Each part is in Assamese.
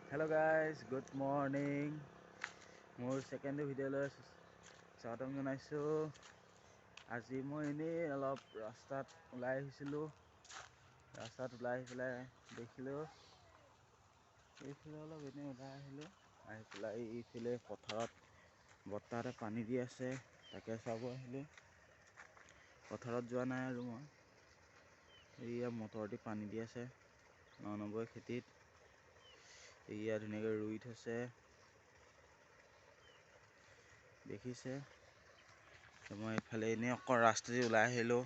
Hello guys, good morning. মোৰ ছেকেণ্ড ভিডিঅ'লৈ স্বাগতম জনাইছোঁ। আজি মই এনেই অলপ ৰাস্তাত ওলাই আহিছিলোঁ। ৰাস্তাত ওলাই আহি পেলাই দেখিলোঁ এইফালে অলপ এনেই ওলাই আহিলোঁ। আহি পেলাই এইফালে পথাৰত বতাহ এটা পানী দি আছে, তাকে চাব আহিলোঁ। পথাৰত যোৱা নাই আৰু মই এইয়া মটৰ দি পানী দি আছে ৯ খেতিত। এয়া ধুনীয়াকৈ ৰুই থৈছে, দেখিছে। মই এইফালে এনেই অকণ ৰাস্তা দি ওলাই আহিলোঁ।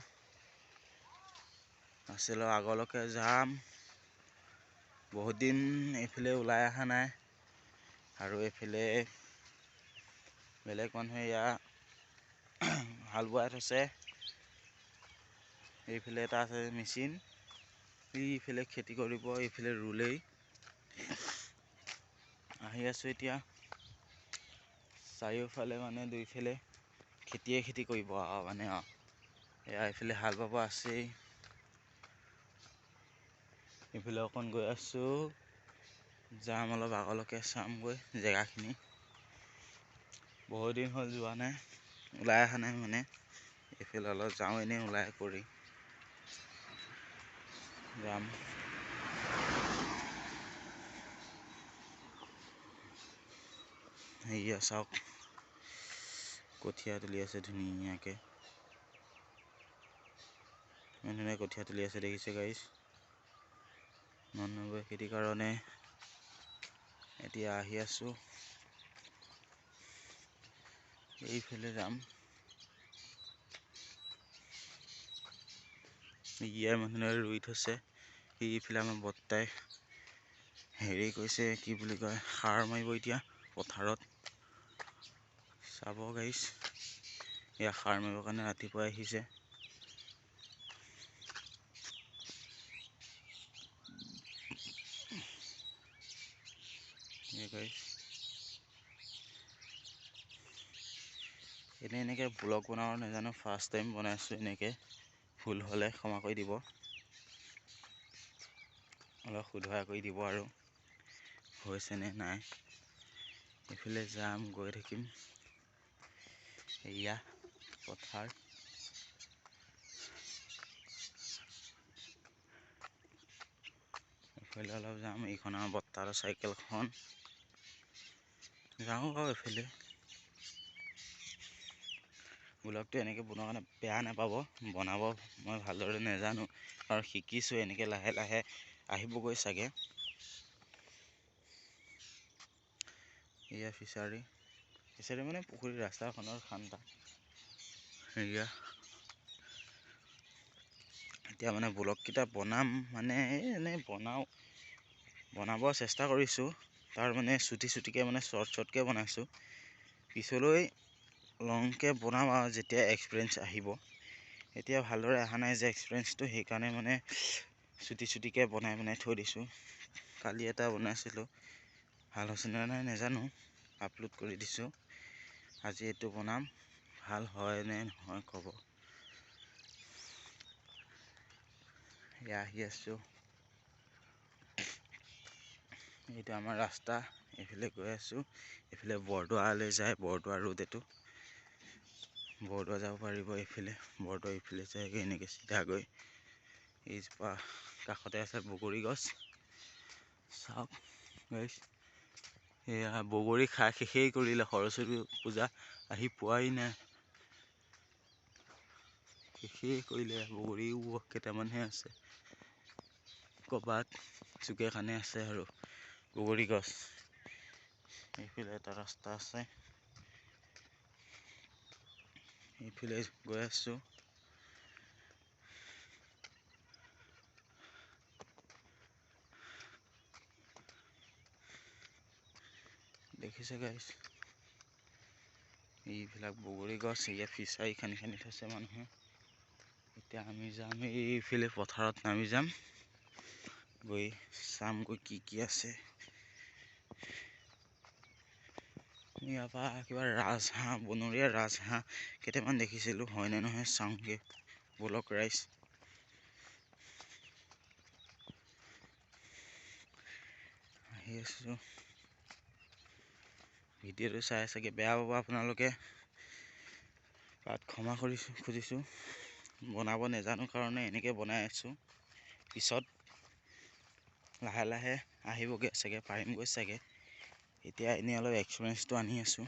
আছিলোঁ আগলৈকে যাম। বহুত দিন এইফালে ওলাই অহা নাই আৰু এইফালে বেলেগ মানুহে ইয়াত হাল বোৱাই থৈছে। এইফালে এটা আছে মেচিন, এইফালে খেতি কৰিব, এইফালে ৰুলেই। আহি আছোঁ এতিয়া। চাৰিওফালে মানে দুইফালে খেতি কৰিব মানে এয়া এইফালে হাল বাব আছেই। এইফালে অকণ গৈ আছোঁ, যাম অলপ আগলৈকে চামগৈ জেগাখিনি। বহুত দিন হ'ল যোৱা নাই, ওলাই অহা নাই মানে। এইফালে অলপ যাওঁ এনেই ওলাই কৰি যাম। সেয়া চাওক, কঠীয়া তুলি আছে ধুনীয়াকৈ। ইমান ধুনীয়া কঠীয়া তুলি আছে, দেখিছে গাইছ। ৯ খেতিৰ কাৰণে এতিয়া আহি আছোঁ। এইফালে যাম। ইয়াৰ মানুহে ৰুই থৈছে। এইফালে আমাৰ বৰ্তাই হেৰি কৈছে, কি বুলি কয়, সাৰ মাৰিব এতিয়া পথাৰত। চাব গাইছ, এয়া সাৰ মাৰিবৰ কাৰণে ৰাতিপুৱাই আহিছে। এনেকৈ ব্লগ বনাব নাজানো, ফাৰ্ষ্ট টাইম বনাইছোঁ। এনেকৈ ভুল হ'লে ক্ষমা কৰি দিব, অলপ শুধৰাই কৰি দিব আৰু হৈছেনে নাই। এইফালে যাম, গৈ থাকিম। এয়া পথাৰ। এইফালে অলপ যাম, এইখন আমাৰ বৰ্তাৰ চাইকেলখন। যাওঁ বাৰু এইফালে। ব্লগটো এনেকৈ বনোৱাৰ কাৰণে বেয়া নাপাব, বনাব মই ভালদৰে নাজানো আৰু শিকিছোঁ। এনেকৈ লাহে লাহে আহিবগৈ চাগে। এয়া ফিচাৰী মানে পুখুৰী ৰাস্তাখনৰ খান্দা। এয়া এতিয়া মানে ব্লগকেইটা বনাম মানে এনেই বনাব চেষ্টা কৰিছোঁ। তাৰ মানে চুটিকৈ মানে শ্বৰ্টকৈ বনাইছোঁ। পিছলৈ লংকৈ বনাম আৰু যেতিয়া এক্সপিৰিয়েঞ্চ আহিব। এতিয়া ভালদৰে অহা নাই যে এক্সপিৰিয়েঞ্চটো, সেইকাৰণে মানে চুটিকৈ বনাই থৈ দিছোঁ। কালি এটা বনাইছিলোঁ, ভাল হৈছেনে নাই নাজানো, আপলোড কৰি দিছোঁ। আজি এইটো বনাম, ভাল হয় নে নহয় ক'ব। এয়া আহি আছোঁ, এইটো আমাৰ ৰাস্তা। এইফালে গৈ আছোঁ, এইফালে বৰদোৱালৈ যায়, বৰদোৱা ৰোড এইটো। বৰদোৱা যাব পাৰিব এইফালে। বৰদোৱা এইফালে যায়গৈ এনেকৈ চিধাগৈ। এইজোপা কাষতে আছে বগৰী গছ। চাওক গাইছ, এয়া বগৰী খাই শেষেই কৰিলে। সৰস্বতী পূজা আহি পোৱাই নাই, শেষেই কৰিলে। বগৰীও কেইটামানহে আছে, ক'ৰবাত চুকে কাণে আছে আৰু বগৰী গছ। এইফালে এটা ৰাস্তা আছে, এইফালে গৈ আছোঁ। দেখিছে গাইছ, এইবিলাক বগৰী গছ। ইয়াত ফিচাৰী খানি থৈছে মানুহে। এতিয়া আমি যাম, এইফালে পথাৰত নামি যাম, গৈ চামগৈ কি আছে। ইয়াৰ পৰা কিবা ৰাজহাঁহ, বনৰীয়া ৰাজহাঁহ কেইটামান দেখিছিলোঁ, হয়নে নহয় চাওঁগৈ ব'লক ৰাইজ। আহি আছোঁ। ভিডিঅ'টো চাই চাগে বেয়া পাব আপোনালোকে, তাত ক্ষমা খুজিছোঁ। বনাব নাজানো কাৰণে এনেকৈ বনাই আছোঁ। পিছত লাহে লাহে আহিবগৈ চাগে, পাৰিমগৈ চাগে। এতিয়া এনেই অলপ এক্সপিৰিয়েঞ্চটো আনি আছোঁ।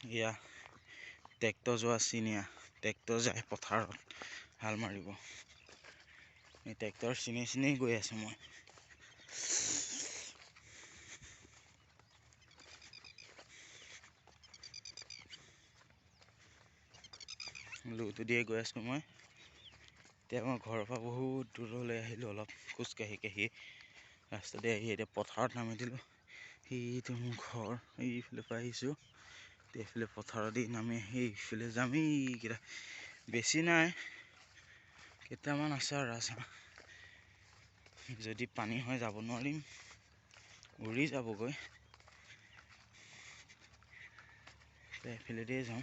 এয়া ট্ৰেক্টৰ যোৱা চিনিয়া, ট্ৰেক্টৰ যায় পথাৰত হাল মাৰিব। এই ট্ৰেক্টৰ চিনি গৈ আছোঁ মই। লুটো দিয়ে গৈ আছোঁ মই। এতিয়া মই ঘৰৰ পৰা বহুত দূৰলৈ আহিলোঁ, অলপ খোজকাঢ়ি ৰাস্তাতে আহি এতিয়া পথাৰত নামি দিলোঁ। সেইটো মোৰ ঘৰ, এইফালৰ পৰা আহিছোঁ। এইফালে পথাৰেদি নামি এইফালে যাম। এইকেইটা বেছি নাই, কেইটামান আছে আৰু ৰাজহাঁহ। যদি পানী হয় যাব নোৱাৰিম, উৰি যাবগৈ। এইফালেদিয়ে যাওঁ,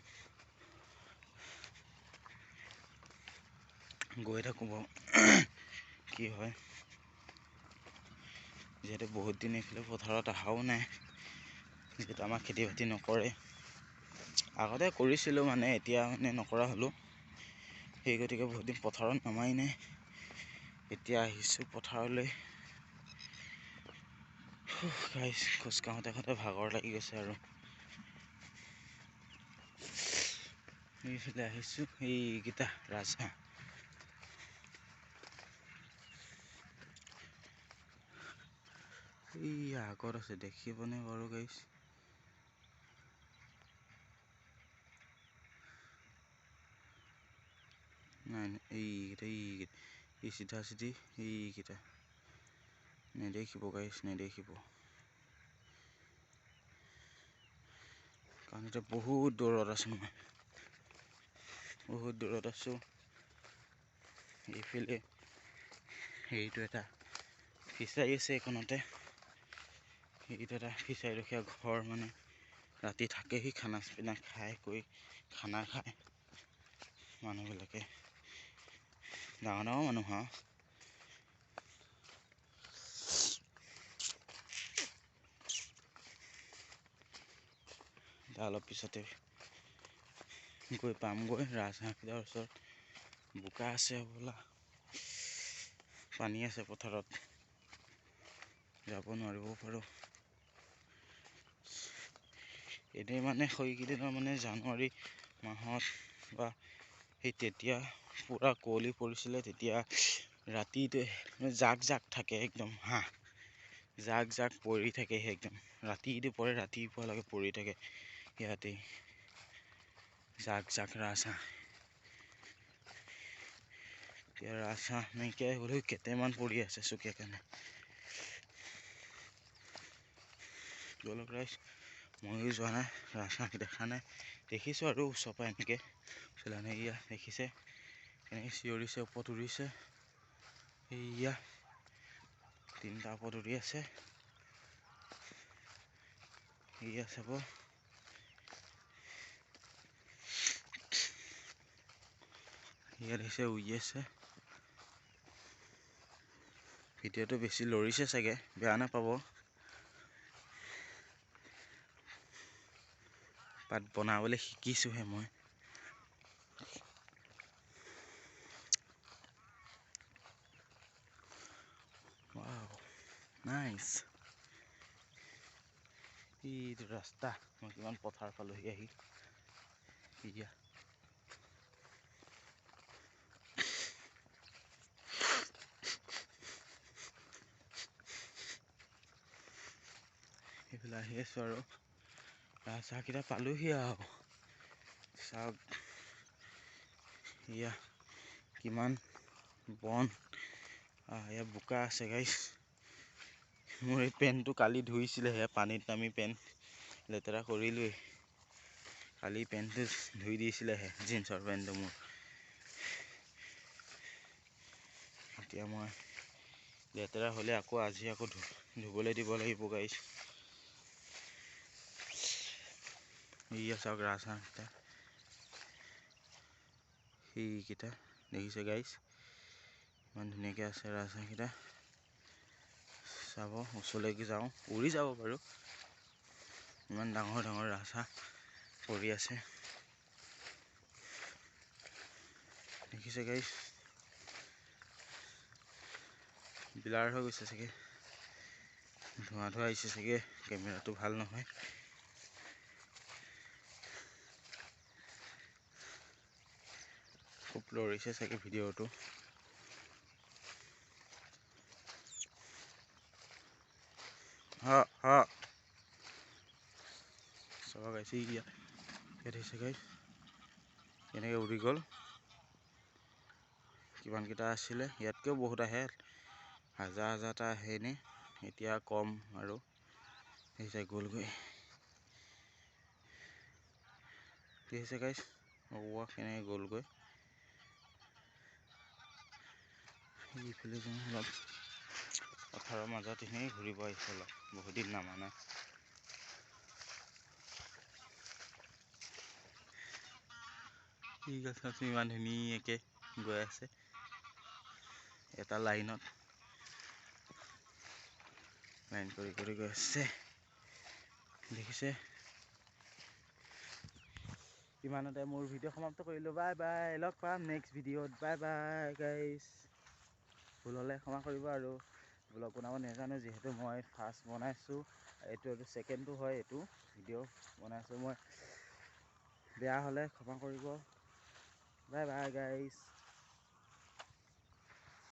গৈ থাকোঁ বাৰু কি হয়। যিহেতু বহুত দিন এইফালে পথাৰত অহাও নাই, যিহেতু আমাৰ খেতি বাতি নকৰে। আগতে কৰিছিলোঁ মানে, এতিয়া মানে নকৰা হ'লোঁ। সেই গতিকে বহুত দিন পথাৰত নমাই নাই। এতিয়া আহিছোঁ পথাৰলৈ। খোজ কাঢ়োতে ভাগৰ লাগি গৈছে আৰু। এইফালে আহিছোঁ, এইকেইটা ৰাজহাঁহ। এই আগত আছে, দেখিবনে বাৰু গাইছ? নাই এইকেইটা এই চিধা এইকেইটা নেদেখিব গাইছ, নেদেখিব। কাৰণ এতিয়া বহুত দূৰত আছোঁ মই, বহুত দূৰত আছোঁ। এইফালে হেৰিটো এটা ফিচাৰী আছে এইকণতে। সেইটো এটা ফিচাৰী ৰখীয়া ঘৰ, মানে ৰাতি থাকেহি, খানা পিনা খানা খায় মানুহবিলাকে, ডাঙৰ মানুহ আৰু। অলপ পিছতে গৈ পামগৈ ৰাজহাঁহকেইটাৰ ওচৰত। বোকা আছে হ'বলা, পানী আছে পথাৰত, যাব নোৱাৰিবও পাৰোঁ। এনেই মানে সেইকেইদিনৰ মানে জানুৱাৰী মাহত বা সেই তেতিয়া পূৰা কুঁৱলী পৰিছিলে। তেতিয়া ৰাতিটো জাক থাকে একদম হাঁহ, জাক পৰি থাকে। সেই একদম ৰাতিটো পৰে, ৰাতিপুৱালৈকে পৰি থাকে ইয়াতেই জাক ৰাজহাঁহ। এতিয়া ৰাজহাঁহ নাইকিয়াই হ'লেও কেইটামান পৰি আছে চুকে কাণে। ময়ো যোৱা নাই, ৰাজহাঁহ দেখা নাই। দেখিছোঁ আৰু ওচৰৰ পৰা এনেকৈ এয়া দেখিছে, এনেকৈ চিঞৰিছে, ওপৰত উৰিছে। এয়া 3টা ওপৰত উৰি আছে। এয়া চাব, ইয়াত দেখিছে উৰি আছে। ভিডিঅ'টো বেছি লৰিছে চাগে, বেয়া নাপাব। পাত বনাবলৈ শিকিছোঁহে মই। Wow nice. এইটো ৰাস্তা, মই কিমান পথাৰ পালোহি আহি। এয়া সেইফালে আহি আছোঁ আৰু ৰাজহাঁহকেইটা পালোহি আৰু। চাওক এয়া কিমান বন, এয়া বোকা আছে গাইছ। মোৰ এই পেণ্টটো কালি ধুইছিলেহে, পানীত নামি পেণ্ট লেতেৰা কৰিলোৱেই। কালি পেণ্টটো ধুই দিছিলেহে, জিন্সৰ পেণ্টটো মোৰ। এতিয়া মই লেতেৰা হ'লে আজি ধুবলৈ দিব লাগিব গাইছ। এয়া চাওক ৰাজহাঁহকেইটা, সেইকেইটা দেখিছে গাইছ, ইমান ধুনীয়াকৈ আছে ৰাজহাঁহকেইটা। চাব, ওচৰলৈকে যাওঁ, উৰি যাব বাৰু। ইমান ডাঙৰ ডাঙৰ ৰাজহাঁহ পৰি আছে, দেখিছে গাইছ। ব্লাৰ হৈ গৈছে চাগে, ধোঁৱা ধোঁৱা আহিছে চাগে, কেমেৰাটো ভাল নহয়। খুব লৰিছে চাগে ভিডিঅ'টো। চাব গাইছে, ইয়াত দেখিছে গাইছ কেনেকৈ উৰি গ'ল। কিমানকেইটা আছিলে, ইয়াতকৈও বহুত আহে, হাজাৰ হাজাৰটা আহে এনেই, এতিয়া কম আৰু। দেখিছে গ'লগৈ, দেখিছে গাইছ কেনেকৈ গ'লগৈ। ইফালে যাওঁ অলপ, পথাৰৰ মাজত এনেই ঘূৰিব আহিছে অলপ, বহুত দিন নামা নাই। ঠিক আছে, ইমান ধুনীয়াকৈ গৈ আছে এটা লাইনত, লাইন কৰি কৰি গৈ আছে, দেখিছে। ইমানতে মোৰ ভিডিঅ' সমাপ্ত কৰিলোঁ। বাই বাই, লগ পাম নেক্সট ভিডিঅ'ত। বাই বাই গাইছ। ভুল হ'লে ক্ষমা কৰিব আৰু। ব্লগ বনাব নাজানো যিহেতু, মই ফাৰ্ষ্ট বনাইছোঁ, এইটো ছেকেণ্ডটো হয়, এইটো ভিডিঅ' বনাইছোঁ মই। বেয়া হ'লে ক্ষমা কৰিব। বাই বাই গাইছ।